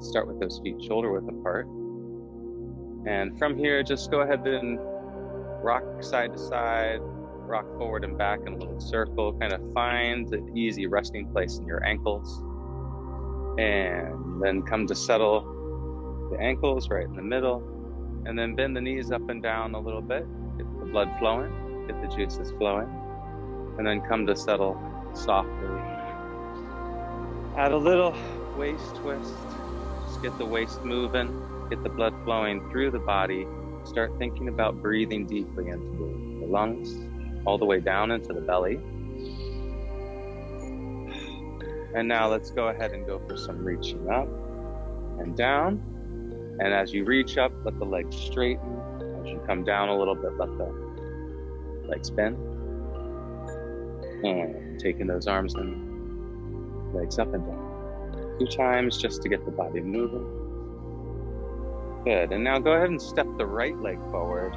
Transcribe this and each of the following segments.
Let's start with those feet shoulder width apart. And from here, just go ahead and rock side to side, rock forward and back in a little circle. Kind of find the easy resting place in your ankles. And then come to settle the ankles right in the middle. And then bend the knees up and down a little bit. Get the blood flowing, get the juices flowing. And then come to settle softly. Add a little waist twist. Just get the waist moving, get the blood flowing through the body. Start thinking about breathing deeply into the lungs, all the way down into the belly. And now let's go ahead and go for some reaching up and down. And as you reach up, let the legs straighten. As you come down a little bit, let the legs bend. And taking those arms and legs up and down. 2 times just to get the body moving. Good, and now go ahead and step the right leg forward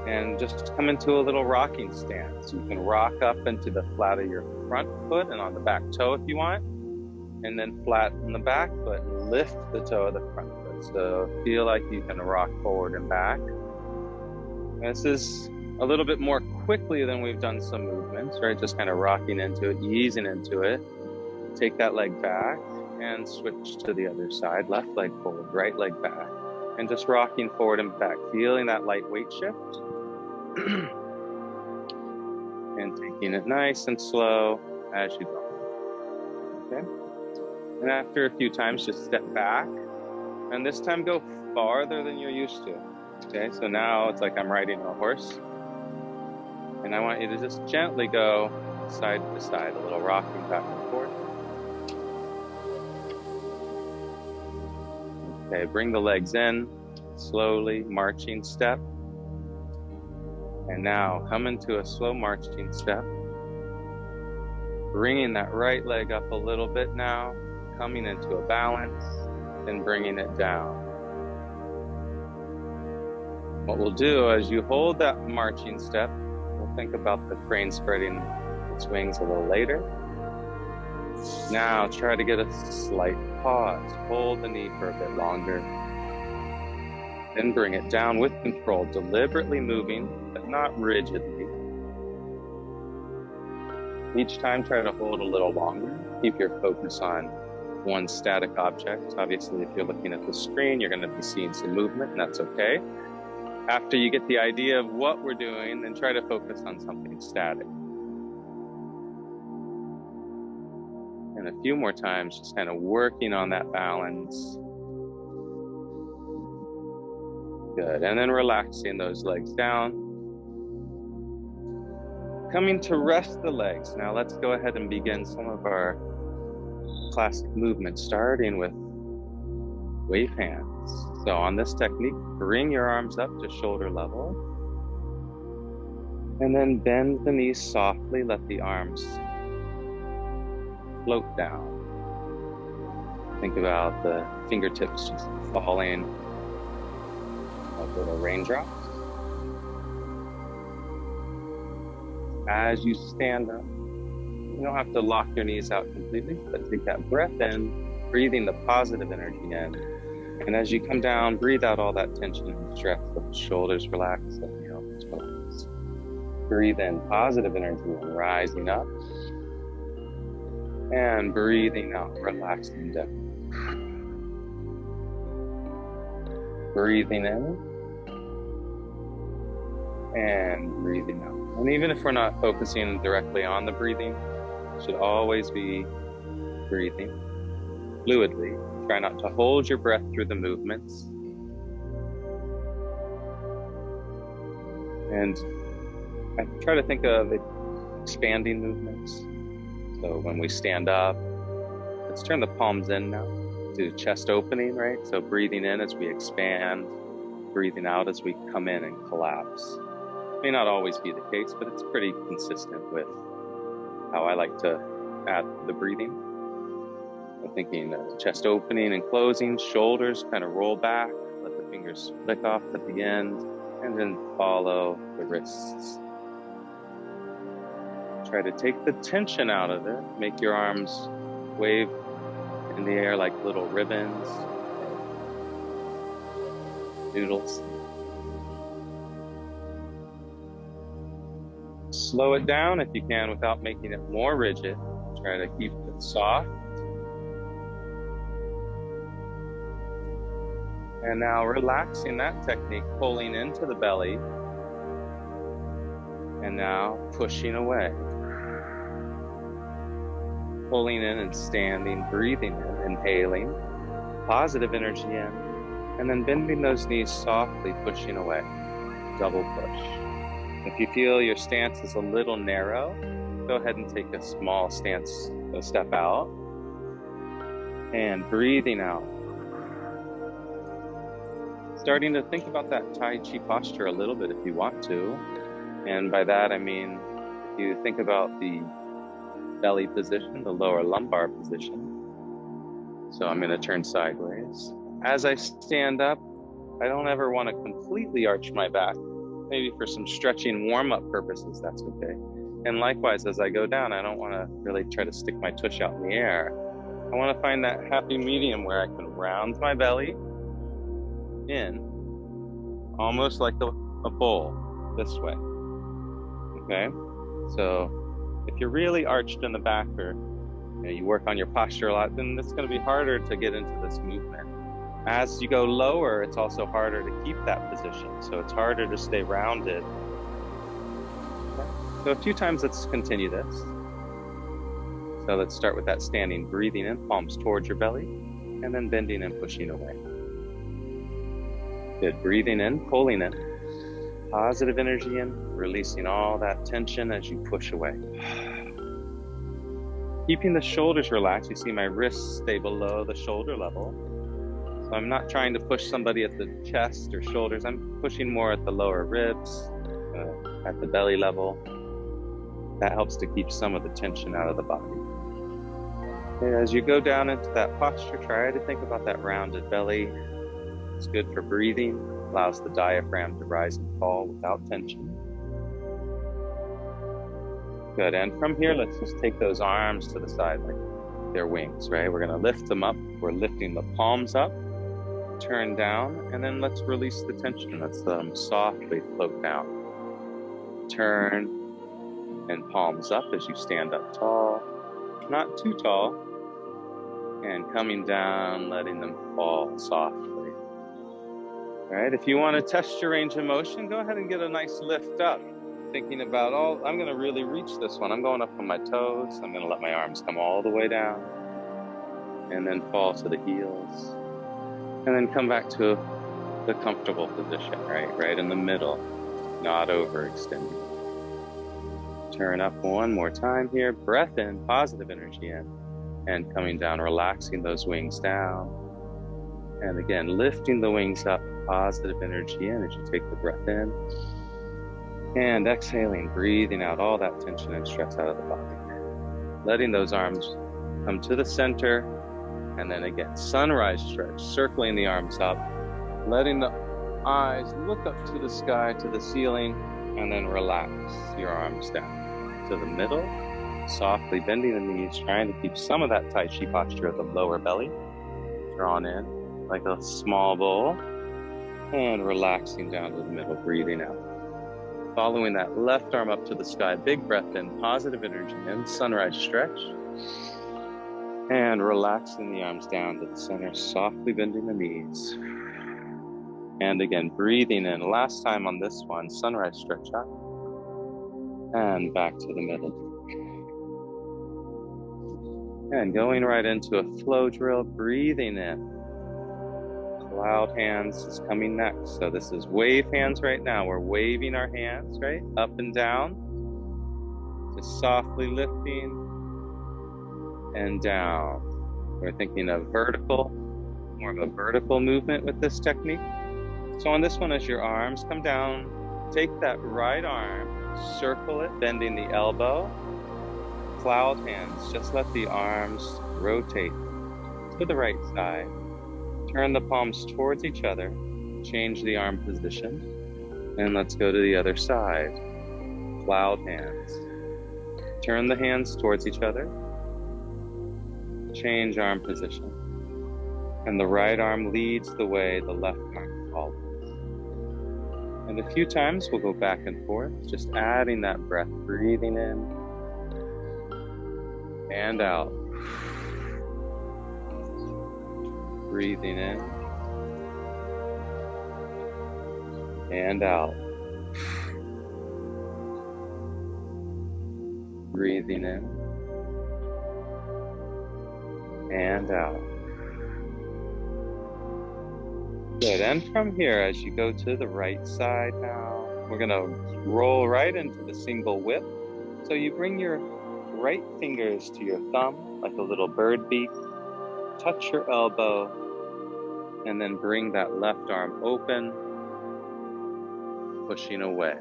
and just come into a little rocking stance. You can rock up into the flat of your front foot and on the back toe if you want, and then flatten the back foot and lift the toe of the front foot. So feel like you can rock forward and back. This is a little bit more quickly than we've done some movements, right? Just kind of rocking into it, easing into it. Take that leg back and switch to the other side. Left leg forward, right leg back. And just rocking forward and back, feeling that light weight shift. And taking it nice and slow as you go. Okay? And after a few times, just step back. And this time go farther than you're used to. Okay, so now it's like I'm riding a horse. And I want you to just gently go side to side, a little rocking back and forth. Okay, bring the legs in, slowly marching step. And now come into a slow marching step. Bringing that right leg up a little bit now, coming into a balance, then bringing it down. What we'll do as you hold that marching step, we'll think about the crane spreading its wings a little later. Now try to get a slight pause. Hold the knee for a bit longer. Then bring it down with control, deliberately moving, but not rigidly. Each time try to hold a little longer. Keep your focus on one static object. Obviously, if you're looking at the screen, you're going to be seeing some movement, and that's okay. After you get the idea of what we're doing, then try to focus on something static. And a few more times, just kind of working on that balance. Good, and then relaxing those legs down. Coming to rest the legs. Now let's go ahead and begin some of our classic movements, starting with wave hands. So on this technique, bring your arms up to shoulder level. And then bend the knees softly, let the arms float down. Think about the fingertips just falling like little raindrops. As you stand up, you don't have to lock your knees out completely, but take that breath in, breathing the positive energy in. And as you come down, breathe out all that tension and stress. Let the shoulders relax, let the elbows relax. Breathe in positive energy and rising up. And breathing out, relaxing down. Breathing in. And breathing out. And even if we're not focusing directly on the breathing, you should always be breathing fluidly. Try not to hold your breath through the movements. And I try to think of expanding movements. So when we stand up, let's turn the palms in now. Do chest opening, right? So breathing in as we expand, breathing out as we come in and collapse. May not always be the case, but it's pretty consistent with how I like to add the breathing. I'm thinking chest opening and closing, shoulders kind of roll back, let the fingers flick off at the end, and then follow the wrists. Try to take the tension out of it, make your arms wave in the air like little ribbons, noodles. Slow it down if you can without making it more rigid. Try to keep it soft. And now relaxing that technique, pulling into the belly. And now pushing away. Pulling in and standing, breathing in, inhaling, positive energy in, and then bending those knees softly, pushing away. Double push. If you feel your stance is a little narrow, go ahead and take a small stance, a step out, and breathing out. Starting to think about that Tai Chi posture a little bit if you want to. And by that I mean, if you think about the belly position, the lower lumbar position. So I'm going to turn sideways. As I stand up, I don't ever want to completely arch my back. Maybe for some stretching warm-up purposes, that's okay. And likewise, as I go down, I don't want to really try to stick my tush out in the air. I want to find that happy medium where I can round my belly in, almost like a bowl, this way. Okay? So if you're really arched in the back, or you work on your posture a lot, then it's going to be harder to get into this movement. As you go lower, it's also harder to keep that position. So it's harder to stay rounded. Okay. So a few times, let's continue this. So let's start with that standing, breathing in, palms towards your belly, and then bending and pushing away. Good, breathing in, pulling in, positive energy in, releasing all that tension as you push away. Keeping the shoulders relaxed, you see my wrists stay below the shoulder level. So I'm not trying to push somebody at the chest or shoulders. I'm pushing more at the lower ribs, at the belly level. That helps to keep some of the tension out of the body. Okay, as you go down into that posture, try to think about that rounded belly. It's good for breathing, allows the diaphragm to rise and fall without tension. Good, and from here, let's just take those arms to the side like they're wings, right? We're gonna lift them up. We're lifting the palms up, turn down, and then let's release the tension. Let's let them softly float down. Turn, and palms up as you stand up tall, not too tall, and coming down, letting them fall softly. All right, if you want to test your range of motion, go ahead and get a nice lift up. Thinking about I'm going to really reach this one. I'm going up on my toes. I'm going to let my arms come all the way down and then fall to the heels. And then come back to the comfortable position, right in the middle, not overextending. Turn up one more time here. Breath in, positive energy in, and coming down, relaxing those wings down. And again, lifting the wings up, positive energy in as you take the breath in. And exhaling, breathing out all that tension and stress out of the body. Letting those arms come to the center. And then again, sunrise stretch, circling the arms up. Letting the eyes look up to the sky, to the ceiling. And then relax your arms down to the middle. Softly bending the knees, trying to keep some of that Tai Chi posture of the lower belly drawn in like a small bowl. And relaxing down to the middle, breathing out. Following that left arm up to the sky, big breath in, positive energy in, sunrise stretch. And relaxing the arms down to the center, softly bending the knees. And again, breathing in, last time on this one, sunrise stretch up. And back to the middle. And going right into a flow drill, breathing in. Cloud hands is coming next. So this is wave hands right now. We're waving our hands, right? Up and down. Just softly lifting and down. We're thinking of vertical, more of a vertical movement with this technique. So on this one, as your arms come down, take that right arm, circle it, bending the elbow. Cloud hands, just let the arms rotate to the right side. Turn the palms towards each other, change the arm position, and let's go to the other side. Cloud hands. Turn the hands towards each other, Change arm position. And the right arm leads the way, the left arm follows. And a few times we'll go back and forth, just adding that breath, breathing in and out. Breathing in and out. Breathing in and out. Good, and from here, as you go to the right side now, we're gonna roll right into the single whip. So you bring your right fingers to your thumb, like a little bird beak, touch your elbow, and then bring that left arm open, pushing away.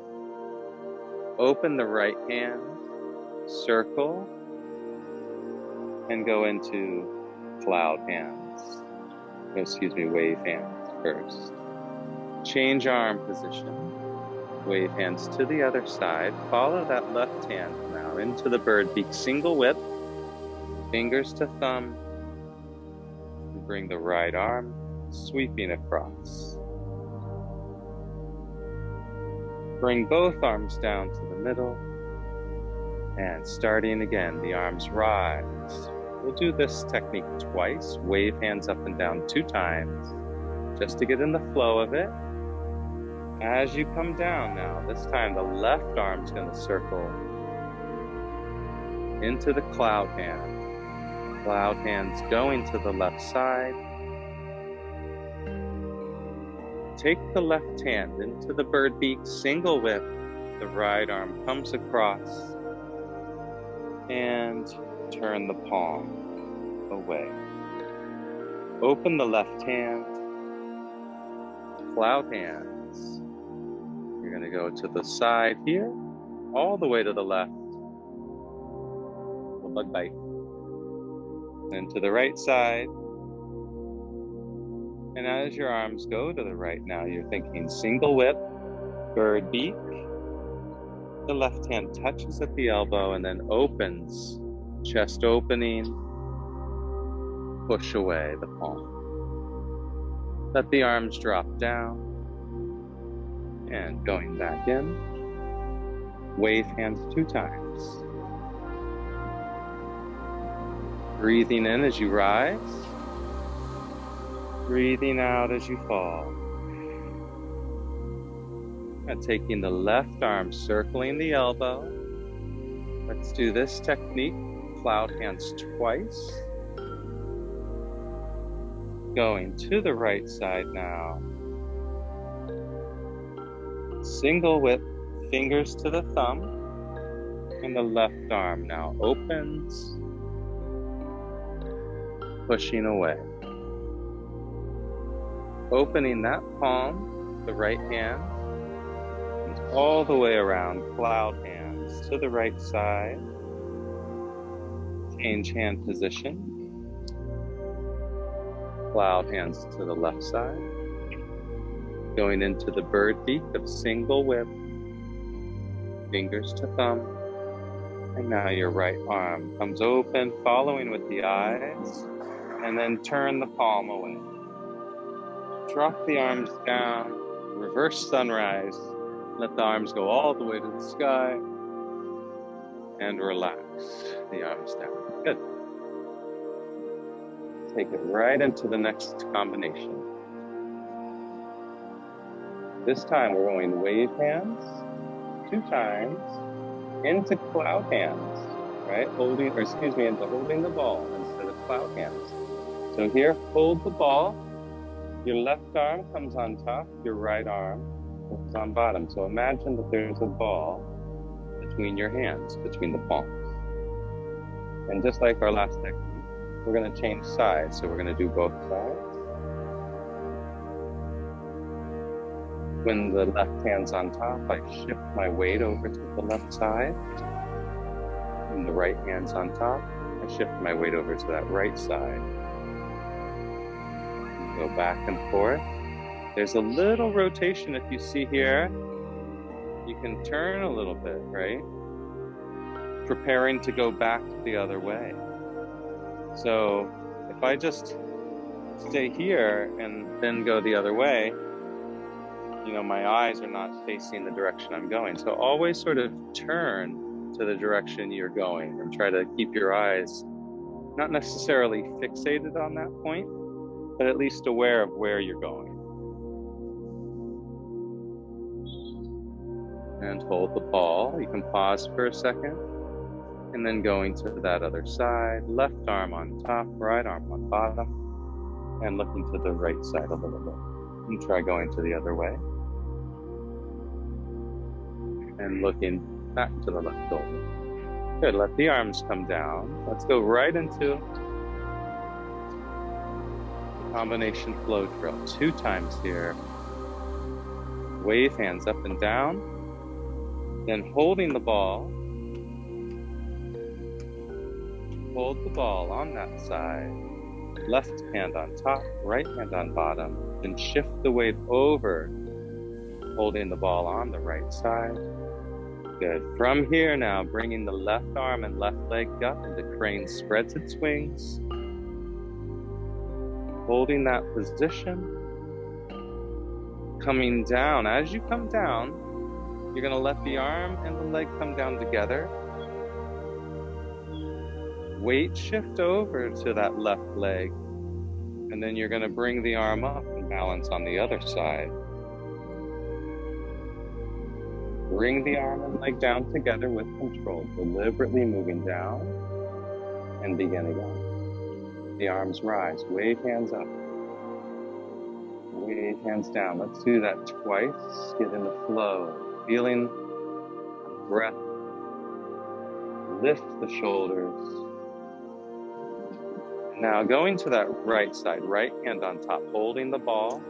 Open the right hand, circle, and go into cloud hands. Wave hands first. Change arm position. Wave hands to the other side. Follow that left hand now into the bird beak, single whip. Fingers to thumb. And bring the right arm sweeping across. Bring both arms down to the middle. And starting again, the arms rise. We'll do this technique twice. Wave hands up and down 2 times, just to get in the flow of it. As you come down now, this time the left arm's gonna circle into the cloud hand. Cloud hands going to the left side. Take the left hand into the bird beak, single whip. The right arm comes across and turn the palm away. Open the left hand, cloud hands. You're gonna go to the side here, all the way to the left. A bug bite. Then to the right side. And as your arms go to the right now, you're thinking single whip, bird beak. The left hand touches at the elbow and then opens, chest opening, push away the palm. Let the arms drop down and going back in. Wave hands 2 times. Breathing in as you rise. Breathing out as you fall. And taking the left arm, circling the elbow. Let's do this technique. Cloud hands twice. Going to the right side now. Single whip, fingers to the thumb. And the left arm now opens. Pushing away. Opening that palm, the right hand. All the way around, cloud hands to the right side. Change hand position. Cloud hands to the left side. Going into the bird beak of single whip. Fingers to thumb. And now your right arm comes open, following with the eyes. And then turn the palm away. Drop the arms down. Reverse sunrise. Let the arms go all the way to the sky and relax the arms down. Good. Take it right into the next combination. This time we're going wave hands 2 times into cloud hands, right? Holding the ball instead of cloud hands. So here, hold the ball. Your left arm comes on top, your right arm is on bottom. So imagine that there's a ball between your hands, between the palms. And just like our last technique, we're going to change sides. So we're going to do both sides. When the left hand's on top, I shift my weight over to the left side. When the right hand's on top, I shift my weight over to that right side. Go back and forth. There's a little rotation if you see here. You can turn a little bit, right? Preparing to go back the other way. So if I just stay here and then go the other way, my eyes are not facing the direction I'm going. So always sort of turn to the direction you're going and try to keep your eyes not necessarily fixated on that point, but at least aware of where you're going. And hold the ball. You can pause for a second. And then going to that other side, left arm on top, right arm on bottom, and looking to the right side a little bit. And try going to the other way. And looking back to the left shoulder. Good, let the arms come down. Let's go right into the combination flow drill. 2 times here. Wave hands up and down. Then holding the ball. Hold the ball on that side. Left hand on top, right hand on bottom. Then shift the weight over, holding the ball on the right side. Good. From here now, bringing the left arm and left leg up into crane spreads its wings. Holding that position. Coming down. As you come down, you're going to let the arm and the leg come down together. Weight shift over to that left leg. And then you're going to bring the arm up and balance on the other side. Bring the arm and leg down together with control, deliberately moving down and begin again. The arms rise, wave hands up, wave hands down. Let's do that twice. Get in the flow, feeling breath. Lift the shoulders. Now going to that right side, right hand on top, holding the ball,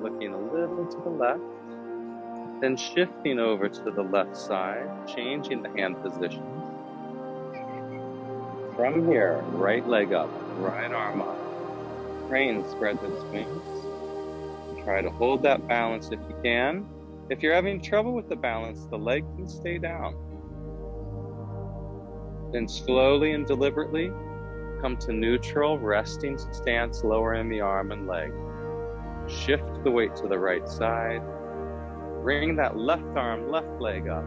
looking a little to the left. Then shifting over to the left side, changing the hand position. From here, right leg up, right arm up. Crane spreads its wings. Try to hold that balance if you can. If you're having trouble with the balance, the leg can stay down. Then slowly and deliberately, come to neutral, resting stance, lowering the arm and leg. Shift the weight to the right side. Bring that left arm, left leg up.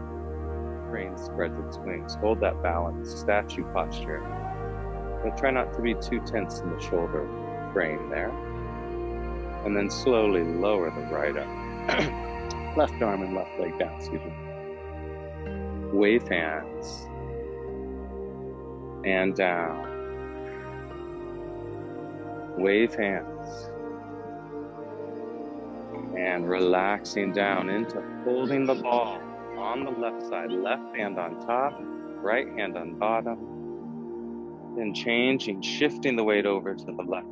Crane spreads its wings. Hold that balance, statue posture. But try not to be too tense in the shoulder frame there. And then slowly lower the right arm. Left arm and left leg down, excuse me. Wave hands. And down. Wave hands. And relaxing down into holding the ball on the left side, left hand on top, right hand on bottom. Then changing, shifting the weight over to the left.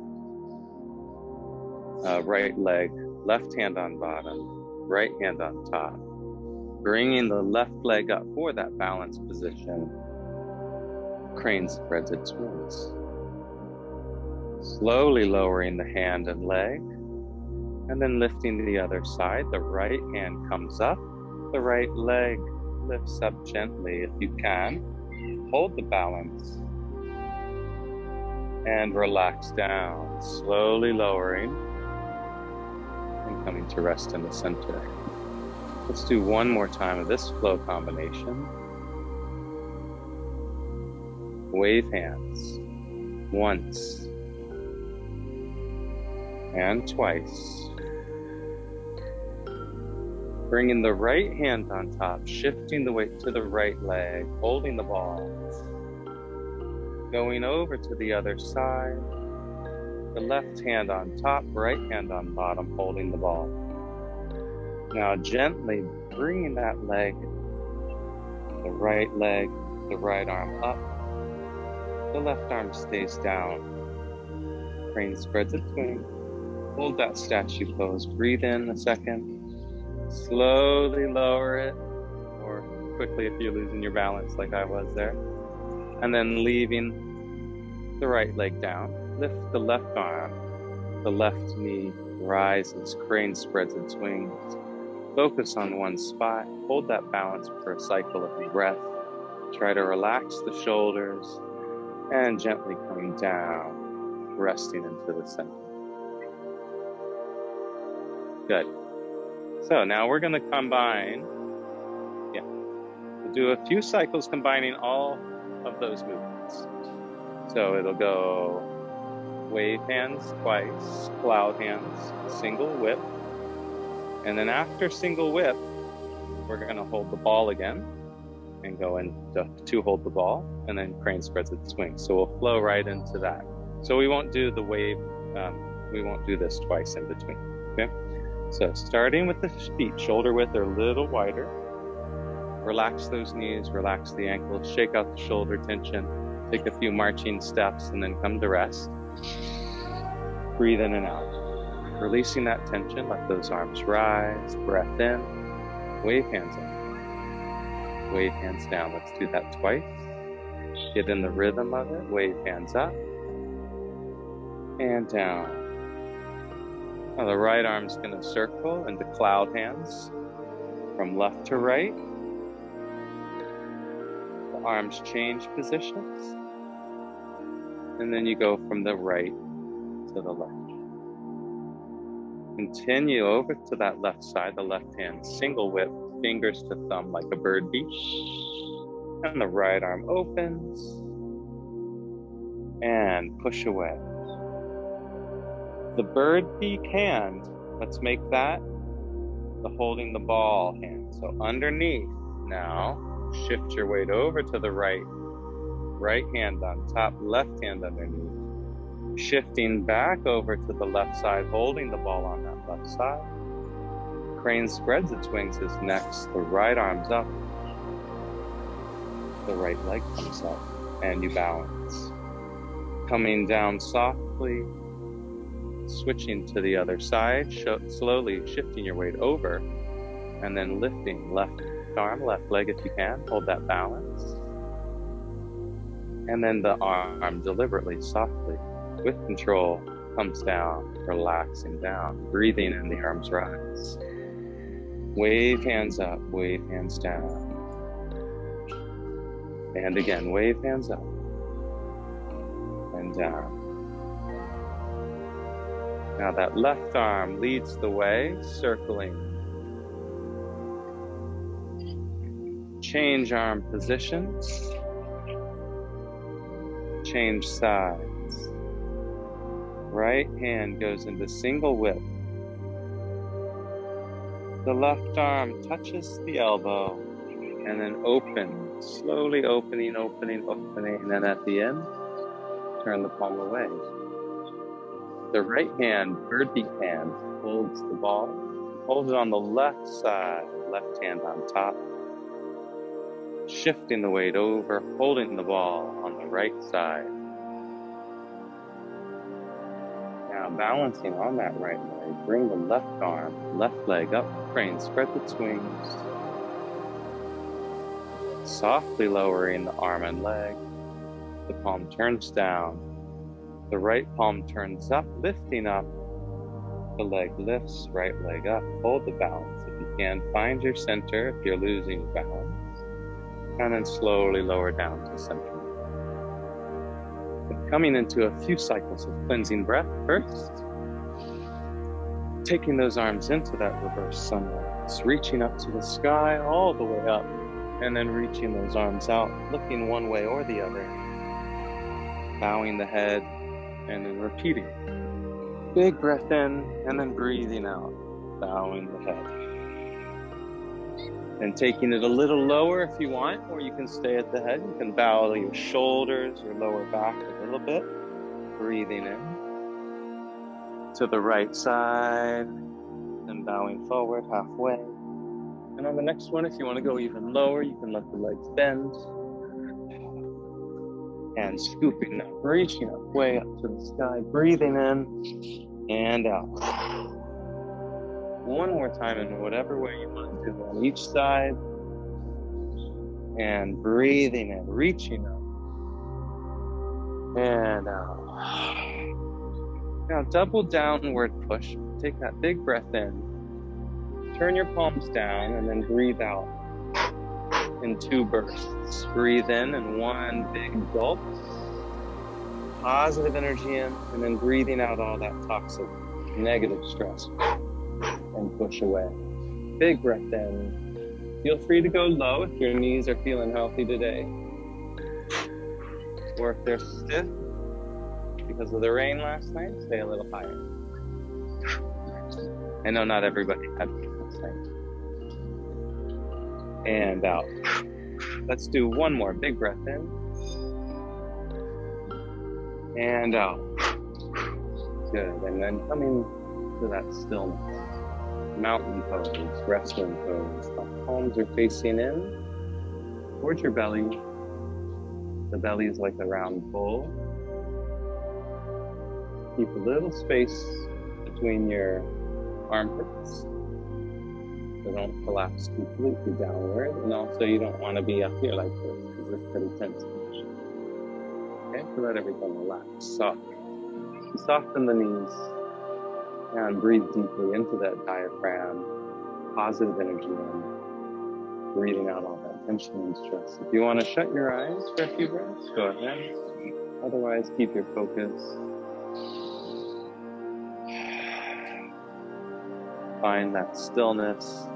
Right leg, left hand on bottom, right hand on top. Bringing the left leg up for that balance position. Crane spreads its wings. Slowly lowering the hand and leg. And then lifting the other side, the right hand comes up, the right leg lifts up gently if you can. Hold the balance. And relax down, slowly lowering and coming to rest in the center. Let's do one more time of this flow combination. Wave hands, once and twice. Bringing the right hand on top, shifting the weight to the right leg, holding the ball. Going over to the other side. The left hand on top, right hand on bottom, holding the ball. Now gently bringing that leg, the right arm up. The left arm stays down. Crane spreads its wings. Hold that statue pose. Breathe in a second. Slowly lower it, or quickly if you're losing your balance like I was there. And then leaving the right leg down. Lift the left arm. The left knee rises. Crane spreads its wings. Focus on one spot. Hold that balance for a cycle of breath. Try to relax the shoulders And gently coming down, resting into the center. Good. So now we're going to combine, we'll do a few cycles combining all of those movements. So it'll go wave hands twice, cloud hands, single whip. And then after single whip, we're going to hold the ball again and go into to hold the ball, and then crane spreads its wings. So we'll flow right into that. So we won't do the wave, we won't do this twice in between, okay? So starting with the feet, shoulder width or a little wider. Relax those knees, relax the ankles, shake out the shoulder tension, take a few marching steps, and then come to rest. Breathe in and out. Releasing that tension, let those arms rise, breath in, wave hands up. Wave hands down. Let's do that twice. Get in the rhythm of it. Wave hands up and down. Now the right arm's going to circle into cloud hands from left to right. The arms change positions. And then you go from the right to the left. Continue over to that left side, the left hand single whip, fingers to thumb like a bird beak. And the right arm opens and push away. The bird beak hand, let's make that the holding the ball hand. So underneath now, shift your weight over to the right. Right hand on top, left hand underneath. Shifting back over to the left side, holding the ball on that left side. Crane spreads its wings is next. The right arm's up. The right leg comes up and you balance. Coming down softly, switching to the other side, slowly shifting your weight over, and then lifting left arm, left leg if you can. Hold that balance. And then the arm deliberately, softly, with control, comes down, relaxing down, breathing in, the arms rise. Wave hands up, wave hands down. And again, wave hands up and down. Now that left arm leads the way, circling. Change arm positions. Change sides. Right hand goes into single whip. The left arm touches the elbow and then open, slowly opening, and then at the end, turn the palm away. The right hand, bird beak hand, holds the ball, holds it on the left side, left hand on top, shifting the weight over, holding the ball on the right side. Now balancing on that right leg, bring the left arm, left leg up, crane, spread its wings. Softly lowering the arm and leg. The palm turns down. The right palm turns up, lifting up. The leg lifts, right leg up. Hold the balance if you can. Find your center if you're losing balance. And then slowly lower down to center. Coming into a few cycles of cleansing breath first. Taking those arms into that reverse sunrise. Reaching up to the sky, all the way up. And then reaching those arms out, looking one way or the other. Bowing the head, and then repeating. Big breath in, and then breathing out. Bowing the head. And taking it a little lower if you want, or you can stay at the head. You can bow your shoulders or lower back a little bit. Breathing in. To the right side, and bowing forward halfway. And on the next one, if you want to go even lower, you can let the legs bend. And scooping up, reaching up, way up to the sky, breathing in and out. One more time in whatever way you want to do on each side. And breathing in, reaching up and out. Now double downward push. Take that big breath in. Turn your palms down and then breathe out in 2 bursts. Breathe in one big gulp. positive energy in, and then breathing out all that toxic, negative stress and push away. Big breath in. Feel free to go low if your knees are feeling healthy today. Or if they're stiff because of the rain last night, stay a little higher. I know not everybody had last night. And out. Let's do one more big breath in. And out. Good. And then coming to that stillness. Mountain pose, wrestling pose. The palms are facing in towards your belly. The belly is like a round bowl. Keep a little space between your armpits. So don't collapse completely downward. And also you don't want to be up here like this because it's pretty tense position. Okay, so let everything relax, soften. Soften the knees and breathe deeply into that diaphragm. Positive energy in. Breathing out all that tension and stress. If you want to shut your eyes for a few breaths, go ahead. Otherwise, keep your focus. Find that stillness,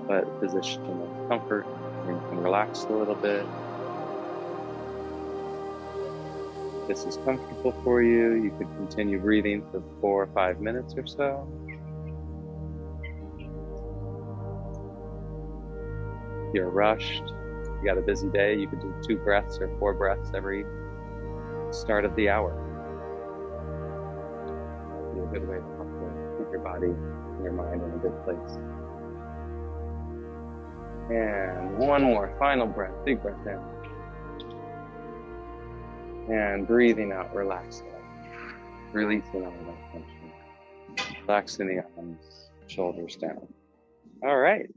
but position of comfort. You can relax a little bit. If this is comfortable for you, you could continue breathing for 4 or 5 minutes or so. If you're rushed, you got a busy day, you could do 2 breaths or 4 breaths every start of the hour. That'd be a good way to keep your body and your mind in a good place. And one more, final breath, big breath in. And breathing out, relaxing. Releasing all that tension. Relaxing the arms, shoulders down. All right.